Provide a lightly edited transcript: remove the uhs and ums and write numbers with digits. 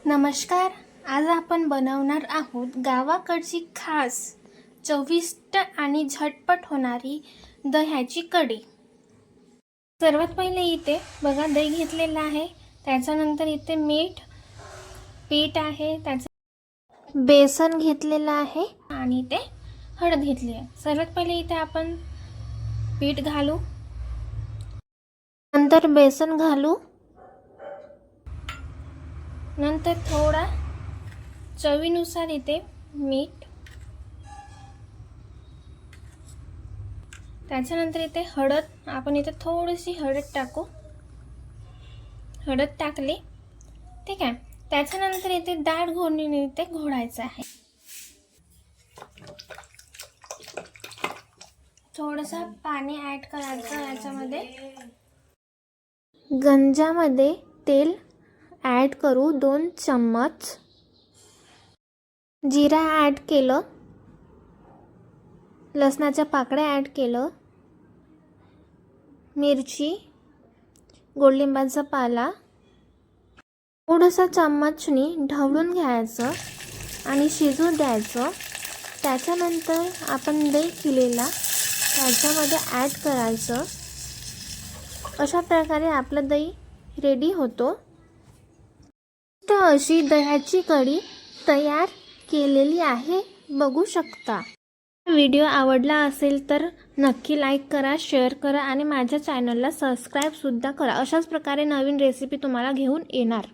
नमस्कार. आज आपण बनवणार आहोत गावाकडची खास चविष्ट आणि झटपट होणारी दह्याची कढी. सर्वात पहिले इथे बघा दही घेतलेलं आहे. त्याच्यानंतर इथे मीठ, पीठ आहे, त्याचं बेसन घेतलेलं आहे आणि इथे हळद घेतली आहे. सर्वात पहिले इथे आपण पीठ घालू, नंतर बेसन घालू, नंतर थोडा चवीनुसार इथे मीठ, त्याच्यानंतर इथे हळद. आपण इथे थोडीशी हळद टाकू. हळद टाकली, ठीक आहे. त्याच्यानंतर इथे दाट घोळणीने इथे घोळायचं आहे. थोडंसं पाणी ॲड करायचं याच्यामध्ये. गंजामध्ये तेल ॲड करू 2 चम्मच. जिरा ॲड केलं, लसणाच्या पाकळ्या ॲड केलं, मिरची, गोडलिंबाचा पाला थोडंसं चम्मचनी ढवळून घ्यायचं आणि शिजू द्यायचं. त्याच्यानंतर आपण दही केलेला त्याच्यामध्ये ॲड करायचं. अशा प्रकारे आपलं दही रेडी होतो. अशी दह्याची कढी तयार केलेली आहे, बघू शकता. व्हिडिओ आवडला असेल तर नक्की लाईक करा, शेअर करा आणि माझ्या चॅनलला सबस्क्राईब सुद्धा करा. अशाच प्रकारे नवीन रेसिपी तुम्हाला घेऊन येणार.